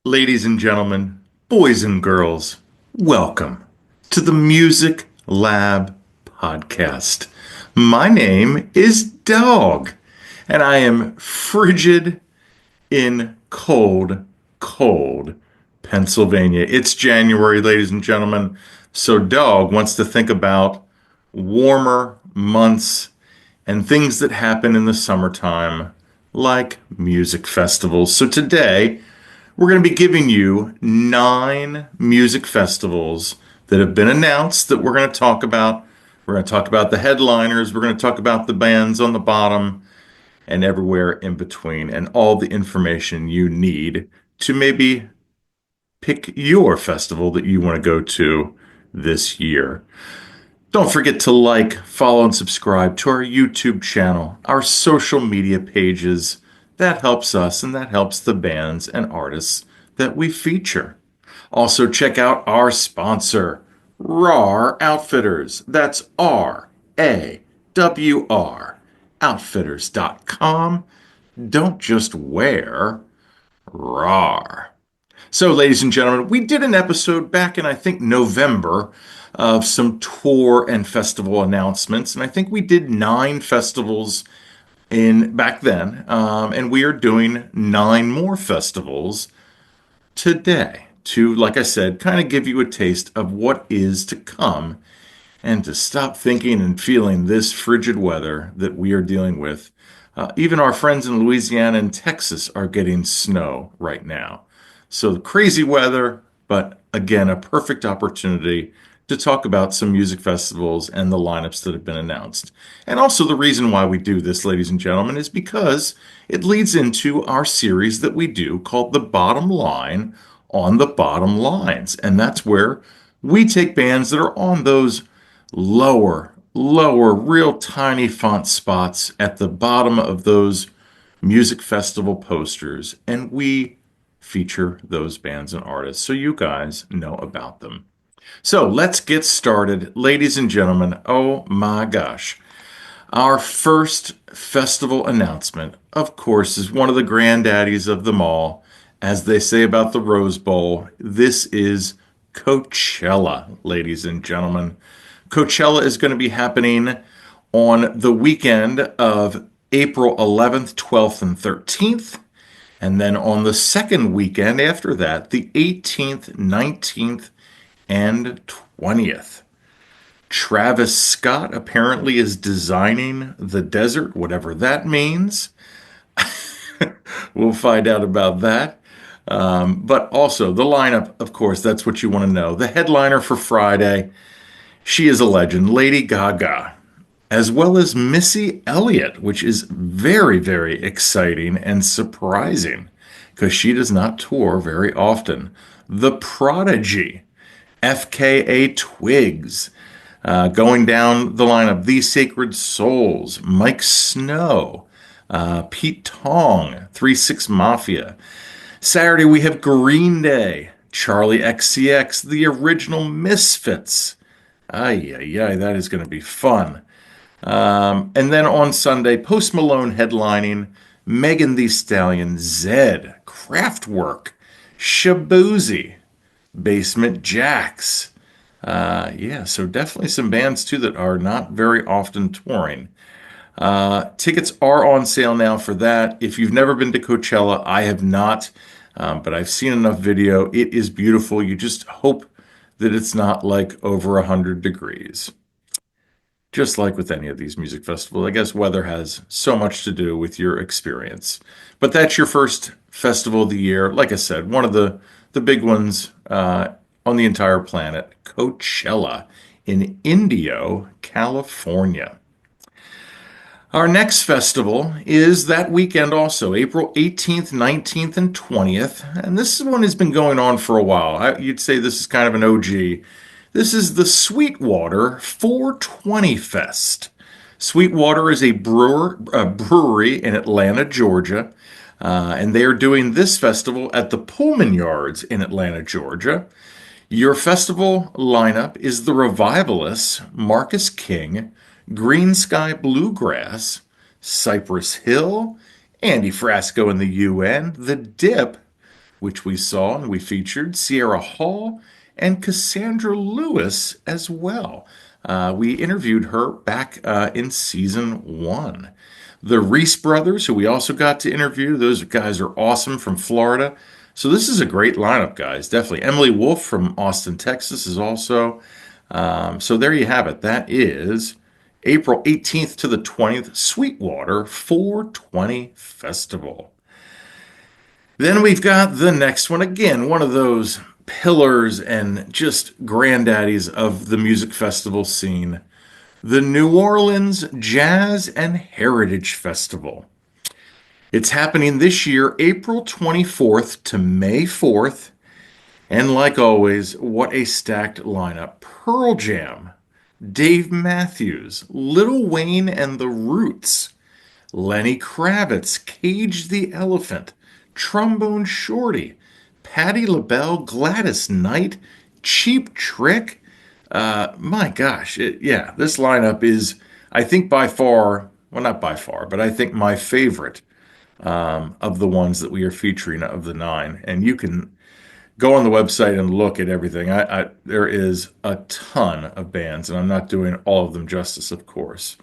Ladies and gentlemen, boys and girls, welcome to the Music Lab podcast. My name is Dogg, and I am frigid in cold Pennsylvania. It's January, ladies and gentlemen, so Dogg wants to think about warmer months and things that happen in the summertime, like music festivals. So today, we're going to be giving you 9 music festivals that have been announced that we're going to talk about. We're going to talk about the headliners. We're going to talk about the bands on the bottom and everywhere in between, and all the information you need to maybe pick your festival that you want to go to this year. Don't forget to like, follow, and subscribe to our YouTube channel, our social media pages. That helps us and that helps the bands and artists that we feature. Also, check out our sponsor, RAR Outfitters. That's RAWR, outfitters.com. Don't just wear RAR. So, ladies and gentlemen, we did an episode back in, I think, November of some tour and festival announcements. And I think we did 9 festivals in back then. And we are doing 9 more festivals today to, like I said, kind of give you a taste of what is to come and to stop thinking and feeling this frigid weather that we are dealing with. Even our friends in Louisiana and Texas are getting snow right now. So crazy weather, but again, a perfect opportunity to talk about some music festivals and the lineups that have been announced. And also the reason why we do this, ladies and gentlemen, is because it leads into our series that we do called The Bottom Line on the Bottom Lines. And that's where we take bands that are on those lower, real tiny font spots at the bottom of those music festival posters, and we feature those bands and artists so you guys know about them. So let's get started, ladies and gentlemen. Oh my gosh. Our first festival announcement, of course, is one of the granddaddies of them all. As they say about the Rose Bowl, this is Coachella, ladies and gentlemen. Coachella is going to be happening on the weekend of April 11th, 12th, and 13th. And then on the second weekend after that, the 18th, 19th, and 20th. Travis Scott apparently is designing the desert, whatever that means. We'll find out about that. But also the lineup, of course, that's what you want to know. The headliner for Friday, she is a legend, Lady Gaga, as well as Missy Elliott, which is very exciting and surprising because she does not tour very often. The Prodigy, FKA Twigs, going down the lineup, The Sacred Souls, Mike Snow, Pete Tong, 3-6 Mafia. Saturday we have Green Day, Charlie XCX, The Original Misfits. That is going to be fun. And then on Sunday, Post Malone headlining, Megan Thee Stallion, Zed, Kraftwerk, Shaboozey, Basement Jaxx. So definitely some bands too that are not very often touring. Tickets are on sale now for that. If you've never been to Coachella, I have not, but I've seen enough video. It is beautiful. You just hope that it's not like over 100 degrees. Just like with any of these music festivals, I guess weather has so much to do with your experience. But that's your first festival of the year. Like I said, one of the big ones on the entire planet, Coachella in Indio, California. Our next festival is that weekend also, April 18th, 19th, and 20th. And this one has been going on for a while. You'd say this is kind of an OG. This is the Sweetwater 420 Fest. Sweetwater is a brewery in Atlanta, Georgia. And they are doing this festival at the Pullman Yards in Atlanta, Georgia. Your festival lineup is the Revivalists, Marcus King, Green Sky Bluegrass, Cypress Hill, Andy Frasco and the UN, The Dip, which we saw and we featured, Sierra Hall, and Cassandra Lewis as well. We interviewed her back in season one. The Reese brothers, who we also got to interview, those guys are awesome from Florida. So this is a great lineup, guys. Definitely. Emily Wolf from Austin, Texas is also. So there you have it. That is April 18th to the 20th, Sweetwater 420 Festival. Then we've got the next one. Again, one of those pillars and just granddaddies of the music festival scene, the New Orleans Jazz and Heritage Festival. It's happening this year, April 24th to May 4th. And like always, what a stacked lineup. Pearl Jam, Dave Matthews, Lil Wayne and the Roots, Lenny Kravitz, Cage the Elephant, Trombone Shorty, Patti LaBelle, Gladys Knight, Cheap Trick. My gosh, yeah, this lineup is, I think by far, well, not by far, but I think my favorite of the ones that we are featuring of the nine. And you can go on the website and look at everything. There is a ton of bands, and I'm not doing all of them justice, of course.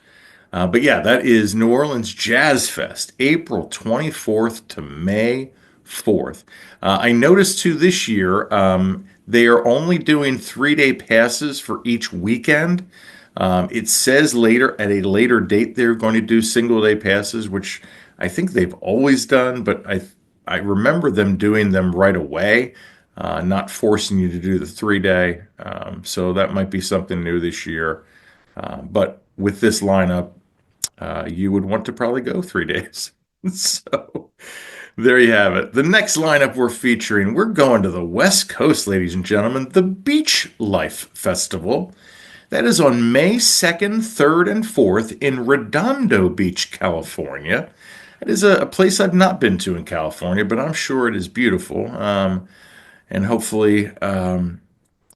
But yeah, that is New Orleans Jazz Fest, April 24th to May 4th. I noticed too this year, they are only doing 3-day passes for each weekend. It says later at a later date they're going to do single day passes, which I think they've always done, but I remember them doing them right away, not forcing you to do the 3-day. So that might be something new this year. But with this lineup, you would want to probably go 3 days. So there you have it. The next lineup we're featuring, we're going to the West Coast, ladies and gentlemen, the Beach Life Festival. That is on May 2nd, 3rd, and 4th in Redondo Beach, California. It is a place I've not been to in California, but I'm sure it is beautiful, and hopefully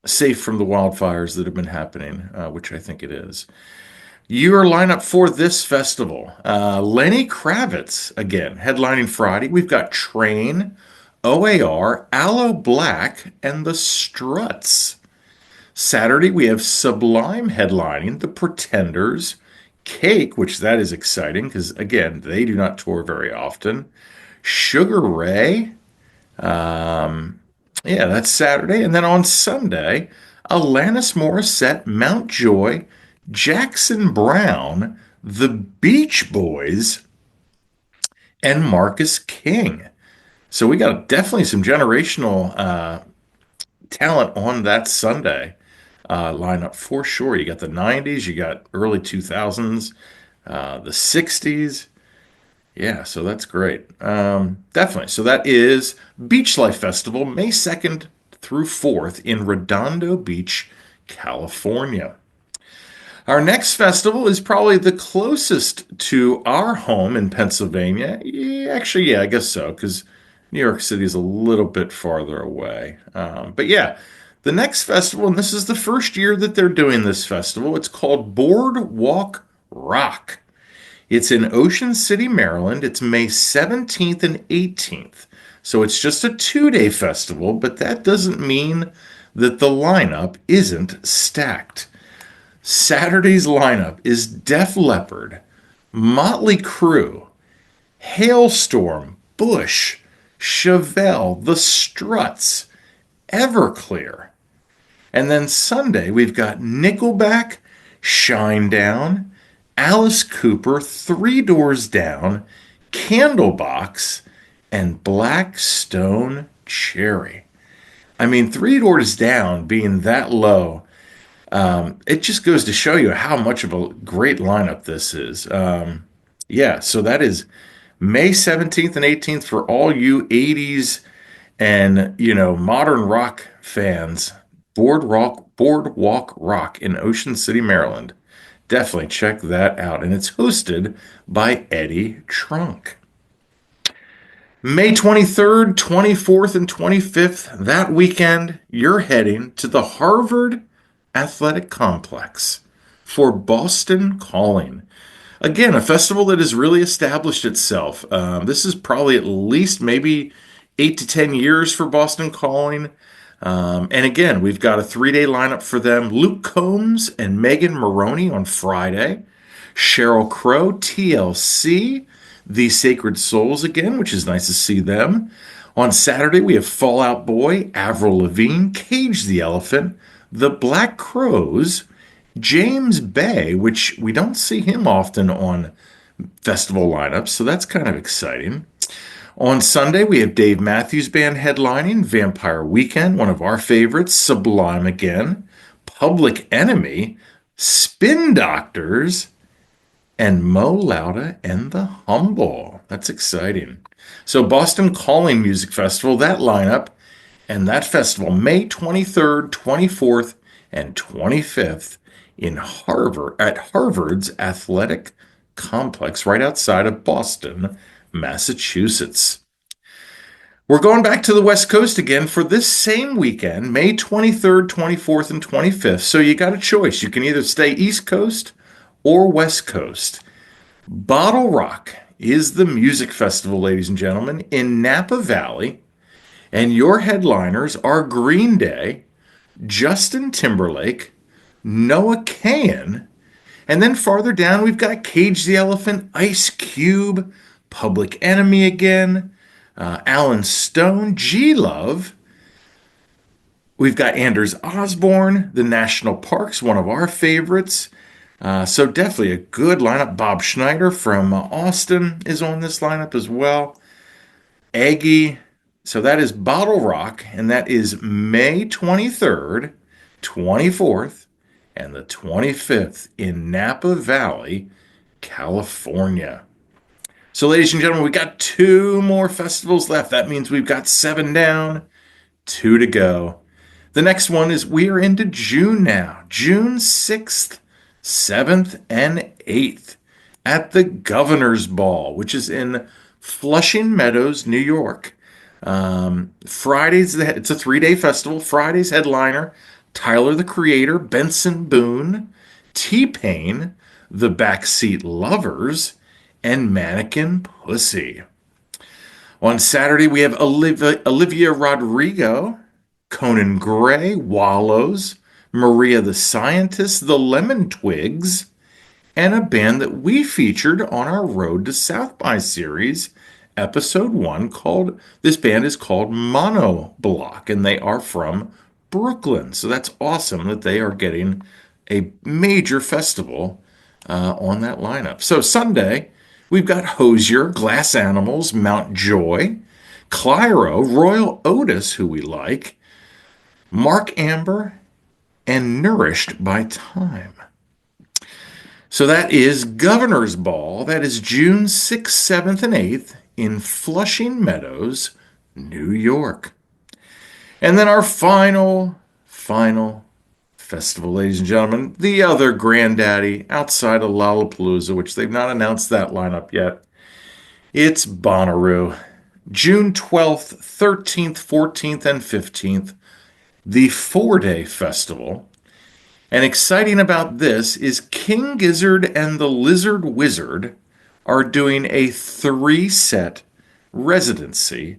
safe from the wildfires that have been happening, which I think it is. Your lineup for this festival, Lenny Kravitz, again, headlining Friday. We've got Train, OAR, Aloe Black, and the Struts. Saturday, we have Sublime headlining, The Pretenders, Cake, which that is exciting because, again, they do not tour very often. Sugar Ray, yeah, that's Saturday. And then on Sunday, Alanis Morissette, Mountjoy, Jackson Brown, the Beach Boys, and Marcus King. So we got definitely some generational talent on that Sunday lineup for sure. You got the 90s, you got early 2000s, the 60s. Yeah, so that's great. Definitely. So that is Beach Life Festival, May 2nd through 4th in Redondo Beach, California. Our next festival is probably the closest to our home in Pennsylvania. Yeah, actually, yeah, I guess so, because New York City is a little bit farther away. But yeah, the next festival, and this is the first year that they're doing this festival, it's called Boardwalk Rock. It's in Ocean City, Maryland. It's May 17th and 18th. So it's just a 2-day festival, but that doesn't mean that the lineup isn't stacked. Saturday's lineup is Def Leppard, Motley Crue, Hailstorm, Bush, Chevelle, The Struts, Everclear. And then Sunday, we've got Nickelback, Shinedown, Alice Cooper, Three Doors Down, Candlebox, and Black Stone Cherry. I mean, Three Doors Down being that low, it just goes to show you how much of a great lineup this is. Yeah, so that is May 17th and 18th for all you 80s and, modern rock fans. Boardwalk Rock in Ocean City, Maryland. Definitely check that out. And it's hosted by Eddie Trunk. May 23rd, 24th, and 25th, that weekend, you're heading to the Harvard Athletic Complex for Boston Calling. Again, a festival that has really established itself. This is probably at least maybe 8 to 10 years for Boston Calling. And again, we've got a 3 day lineup for them. Luke Combs and Megan Maroney on Friday. Cheryl Crow, TLC, The Sacred Souls again, which is nice to see them. On Saturday, we have Fallout Boy, Avril Lavigne, Cage the Elephant, The Black Crows, James Bay, which we don't see him often on festival lineups, so that's kind of exciting. On Sunday, we have Dave Matthews Band headlining, Vampire Weekend, one of our favorites, Sublime again, Public Enemy, Spin Doctors, and Mo Lauda and the Humble. That's exciting. So, Boston Calling Music Festival, that lineup, and that festival, May 23rd, 24th, and 25th in Harvard at Harvard's Athletic Complex right outside of Boston, Massachusetts. We're going back to the West Coast again for this same weekend, May 23rd, 24th, and 25th. So you got a choice. You can either stay East Coast or West Coast. Bottle Rock is the music festival, ladies and gentlemen, in Napa Valley. And your headliners are Green Day, Justin Timberlake, Noah Kahan, and then farther down, we've got Cage the Elephant, Ice Cube, Public Enemy again, Alan Stone, G Love. We've got Anders Osborne, The National Parks, one of our favorites. So definitely a good lineup. Bob Schneider from Austin is on this lineup as well. Aggie. So that is Bottle Rock, and that is May 23rd, 24th, and the 25th in Napa Valley, California. So, ladies and gentlemen, we got 2 more festivals left. That means we've got 7 down, 2 to go. The next one is we are into June now, June 6th, 7th, and 8th at the Governor's Ball, which is in Flushing Meadows, New York. Fridays, it's a 3 day festival. Friday's headliner, Tyler the Creator, Benson Boone, T-Pain, The Backseat Lovers, and Mannequin Pussy. On Saturday, we have Olivia Rodrigo, Conan Gray, Wallows, Maria the Scientist, The Lemon Twigs, and a band that we featured on our Road to South by series, episode 1, this band is called Monoblock, and they are from Brooklyn. So that's awesome that they are getting a major festival on that lineup. So Sunday, we've got Hozier, Glass Animals, Mount Joy, Clyro, Royal Otis, who we like, Mark Amber, and Nourished by Time. So that is Governor's Ball. That is June 6th, 7th, and 8th in Flushing Meadows, New York. And then our final festival, ladies and gentlemen, the other granddaddy outside of Lollapalooza, which they've not announced that lineup yet. It's Bonnaroo. June 12th, 13th, 14th, and 15th, the 4 day festival. And exciting about this is King Gizzard and the Lizard Wizard are doing a 3-set residency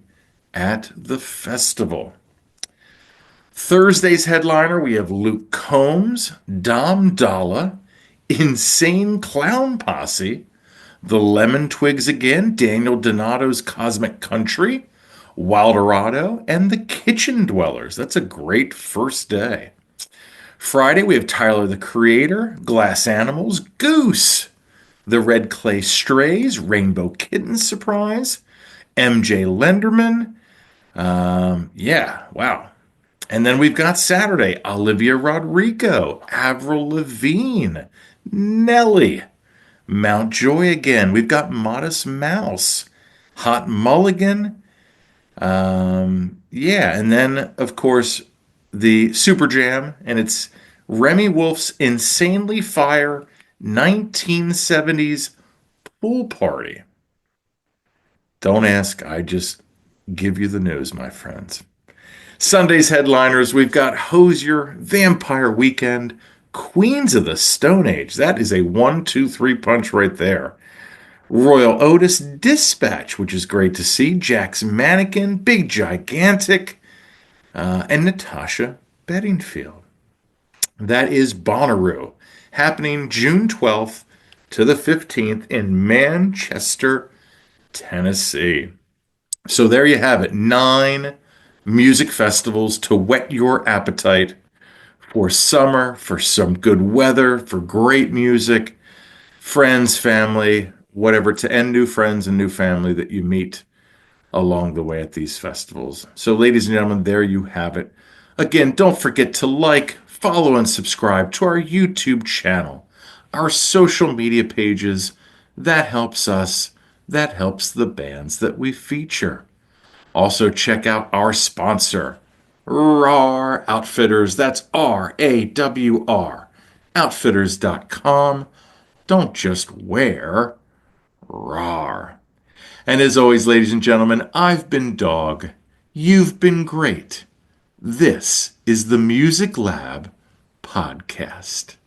at the festival. Thursday's headliner, we have Luke Combs, Dom Dalla, Insane Clown Posse, The Lemon Twigs again, Daniel Donato's Cosmic Country, Wildorado, and The Kitchen Dwellers. That's a great first day. Friday, we have Tyler the Creator, Glass Animals, Goose, The Red Clay Strays, Rainbow Kitten Surprise, MJ Lenderman. Wow. And then we've got Saturday, Olivia Rodrigo, Avril Lavigne, Nelly, Mount Joy again. We've got Modest Mouse, Hot Mulligan. And then, of course, the Super Jam, and it's Remy Wolf's Insanely Fire 1970s Pool Party. Don't ask, I just give you the news, my friends. Sunday's headliners, we've got Hozier, Vampire Weekend, Queens of the Stone Age. That is a 1, 2, 3 punch right there. Royal Otis Dispatch, which is great to see. Jack's Mannequin, Big Gigantic, and Natasha Bedingfield. That is Bonnaroo, happening June 12th to the 15th in Manchester, Tennessee. So there you have it, 9 music festivals to whet your appetite for summer, for some good weather, for great music, friends, family, whatever, to end new friends and new family that you meet along the way at these festivals. So, ladies and gentlemen, there you have it. Again, don't forget to like, follow, and subscribe to our YouTube channel, our social media pages. That helps us. That helps the bands that we feature. Also, check out our sponsor, RAR Outfitters. That's RAWR. Outfitters.com. Don't just wear, RAR. And as always, ladies and gentlemen, I've been Dogg. You've been great. This is the Music Lab Podcast.